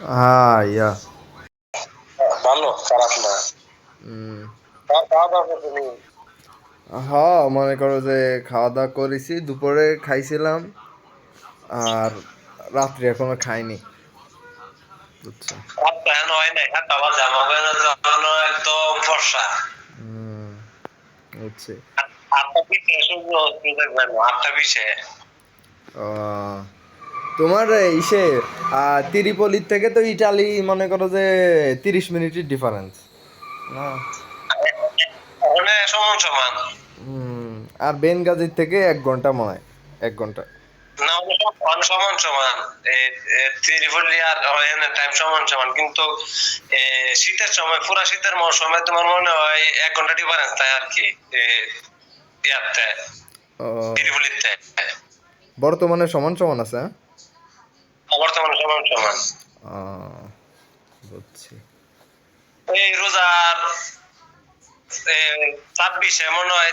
হ্যাঁ ইয়া ভালো, খারাপ না। উম, খাওয়া দাওয়া করছো নি? হ্যাঁ মনে করো যে খাওয়া দাওয়া করেছি, দুপুরে খাইছিলাম আর রাত্রে এখনো খাইনি, বুঝছো। রাত তো এখন হয় নাই, 7টা বাজে, আমাদের জন্য একদম ফর্সা। হুম, বুঝছি। 8টা 20 সূর্য অস্ত দেখবেন, 8টা 20। আহ, তোমার ইসে তিরিপলির থেকে তো ইটালি মনে করো যে 30 মিনিটের ডিফারেন্স না। ওখানে সমান সমান। হুম, আর বেনগাজির থেকে 1 ঘন্টা মনে হয়, 1 ঘন্টা। না, ওখানে সমান সমান। ত্রিপল্লী আর এখানে টাইম সমান সমান, কিন্তু শীতের সময়, পুরা শীতের মৌসুমে তোমার মনে হয় 1 ঘন্টা ডিফারেন্স তাই আর কি। ইয়াতে ও, ত্রিপল্লীতে বর্তমানে সমান সমান আছে, হ্যাঁ। বর্তমানে সমান সমান। আহ, বুঝছি। এই রোজার 26 মনে হয়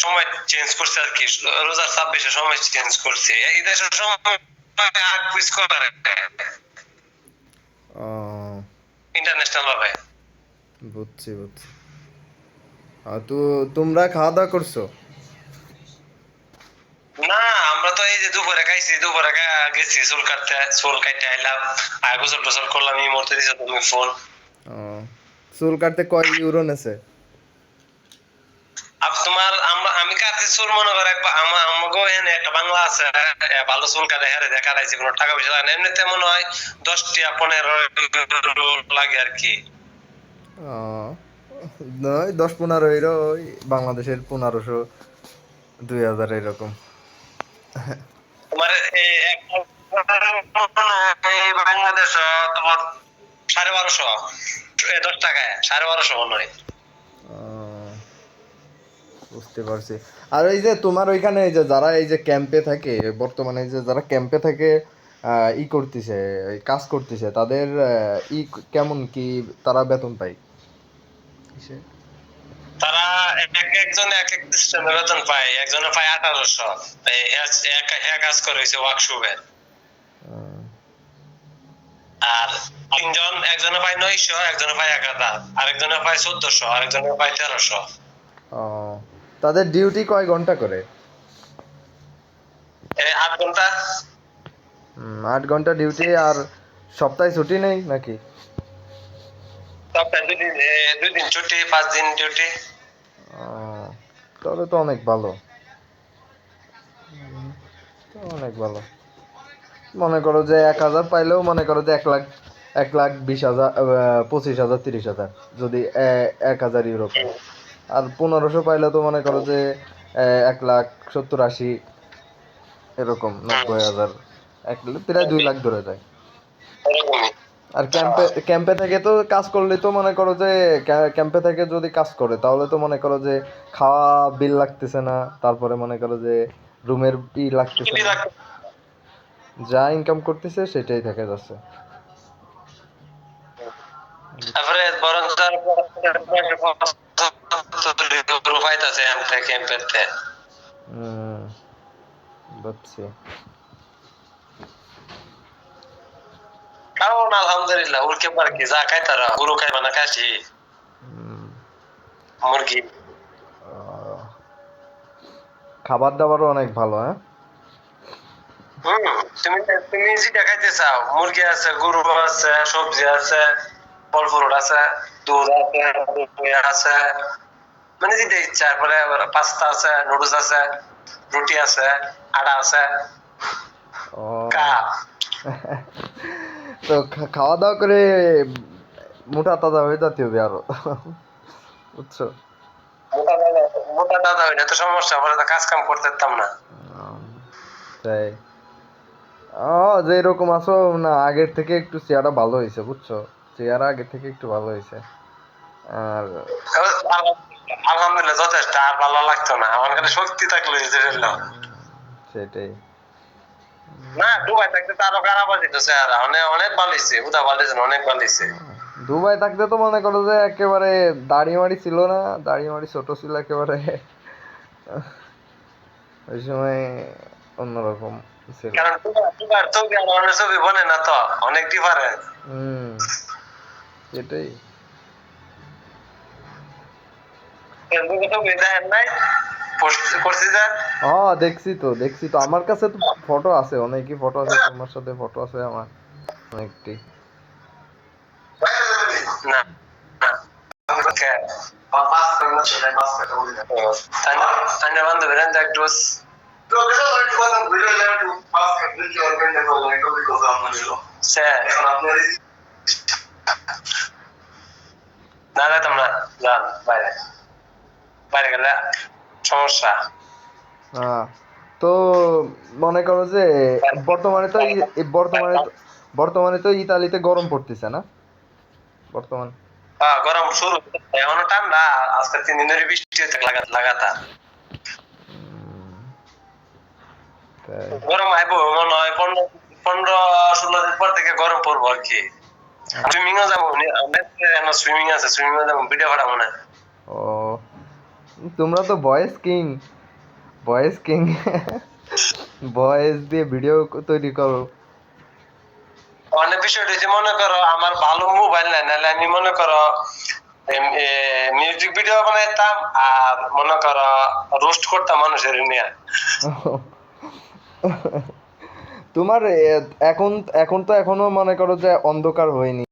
সময় চেঞ্জ করছে আর কি। রোজার 26 সময় চেঞ্জ করছে, এই দেশের সময় আগ পিছ করে আহ, ইন্টারন্যাশনাল ভাবে। বুঝছি বুঝছি। তো তোমরা খাওয়া দাওয়া করছো? না, আমরা তো এই যে দুপুরে খাইছি, দুপুরে গেছি চুল কাটতে, চুল কাটতে আইলাম, আর গোসল টোসল করলাম, এই মুহূর্তে দিছো তুমি ফোন। আহ, চুল কাটতে কয় ইউরো নেছে? আর তোমার আমি কাটছি চুল, মনে করো একবার আমাকে এখানে একটা বাংলা আছে, ভালো চুল কাটে, হ্যাঁ দেখা যাচ্ছে, কোনো টাকা পয়সা লাগে না, এমনিতে মনে হয় 10 টা 15 লাগে আর কি। আহ, নয় 10-15 ইউরো, ওই বাংলাদেশের 1500-2000 এরকম। তোমার এই বাংলাদেশ তোমার 1250, 10 টাকায় 1250 মনে হয়। আহ, বুঝতে পারছি। আর এই যে তোমার ওইখানে এই যে যারা এই যে ক্যাম্পে থাকে, বর্তমানে এই যে যারা ক্যাম্পে থাকে, ই করতেছে, এই কাজ করতেছে, তাদের কেমন কি তারা বেতন পায়? কিসে? তারা একজন এক এক সিস্টেমে বেতন পায়, একজনে পায় 1800। হ্যাঁ কাজ করে হয়েছে ওয়ার্কশপে। আহ, আর তিনজন, একজনে পায় 900, একজনে পায় 1000, আরেকজনে পায় 1400, আরেকজনে পায় 1300। আহ, তাদের ডিউটি কয় ঘন্টা করে? 8 ঘন্টা। 8 ঘন্টা ডিউটি, আর সপ্তাহে ছুটি নেই নাকি? সপ্তাহে 2 দিন, 2 দিন ছুটি, 5 দিন ডিউটি। আহ, তাহলে তো অনেক ভালো, তো অনেক ভালো। মনে করো যে 1,000 পাইলেও মনে করো যে 1 লাখ, 1,20,000, 25,000, 30,000, যদি 1,000 ইউরো পায়। আর 1500 পাইলে তো মনে করো যে 1,70,000, 80, এরকম, 90,000, প্রায় 2 লাখ ধরে যায়। এরকমই। আর ক্যাম্পে ক্যাম্পে থেকে তো কাজ করলে তো মনে করো যে ক্যাম্পে থেকে যদি কাজ করে তাহলে তো মনে করো যে খাওয়া বিল লাগতেছে না, তারপরে মনে করো যে রুমের লাগতেছে না, যা ইনকাম করতেছে সেটাই থেকে যাচ্ছে। তারপরে বরং পাইতেছে ক্যাম্পেতে। হুম, বুঝছি। কারণ আলহামদুলিল্লাহ উড়কে পার কি যা খাই তারা, গরু খাইবা না খাসি, হুম, মুরগি। আহ, খাবার দাবারও অনেক ভালো, হ্যাঁ। হম, তুমি তুমি যেটা খাইতে চাও, মুরগি আছে, গরু আছে, সবজি আছে, ফল ফ্রুট আছে, দুধ আছে, দই আছে, মানে যেটা ইচ্ছা। তারপরে পাস্তা আছে, নুডলস আছে, রুটি আছে, আটা আছে, ও, কাপ। তো খাওয়া দাওয়া করে মোটা তাজা হয়ে যেতে হবে আরো, বুঝছো। মোটা দাদা, মোটা দাদা হইলে তো সমস্যা, পরে তো কাজ কাম করতে পারতাম না। তাই যে এরকম আছো না, আগের থেকে একটু চেহারা ভালো হয়েছে, বুঝছো। চেহারা আগের থেকে একটু ভালো হয়েছে। আর আলহামদুলিল্লাহ যথেষ্ট, আর ভালো লাগতো না আমার, খালি শক্তি থাকলে যে ফেললাম। সেটাই। না, দুবাই থাকতে তো আরো খারাপ হয়েছে চেহারা, অনেক অনেক ভালো হয়েছে, উদা ভালো হয়েছে, অনেক ভালো হয়েছে। দুবাই থাকতে তো মনে করো যে একেবারে দাড়ি মাড়ি ছিল না, দাড়ি মাড়ি ছোট ছিল একেবারে, ওই সময় অন্যরকম। বুঝছিলাম। কারণ তোমার ছবি আর অন্য ছবি বনে না তো, অনেক ডিফারেন্স। হুম, এটাই। ফেসবুকে ছবি দেখেন নাই, পোস্ট করছি যে। দেখছি তো আমার কাছে তো ফটো আছে, অনেকই ফটো আছে, তোমার সাথে ফটো আছে আমার অনেকটি। না না, ওকে। তাই বান্ধবীরা একটু না যেতাম না, যান বাইরে, বাইরে গেলে সমস্যা। হ্যাঁ, তো মনে করো যে বর্তমানে তো বর্তমানে তো ইতালিতে গরম পড়তেছে না বর্তমান। হ্যাঁ, গরম শুরু, এখনো ঠান্ডা। আজকে 3 দিন ধরে বৃষ্টি হচ্ছে লাগাতার। উম, তাই। গরম আইবো মনে হয় 15-16 দিন পর থেকে গরম পড়বো আর কি। সুইমিং ও যাবো, সুইমিং আছে, সুইমিং এ যাবো, ভিডিও বানাবো না। ও, তোমরা তো বয়েস কিং বয়েস দিয়ে ভিডিও তৈরি করো। অনেক বিষয় হচ্ছে, মনে করো আমার ভালো মোবাইল নাই, নাহলে আমি মনে করো মিউজিক ভিডিও বানাইতাম, আর মনে করো রোস্ট করতাম মানুষের নিয়ে। তোমার এখন এখন তো এখনো মনে করো যে অন্ধকার হয়নি।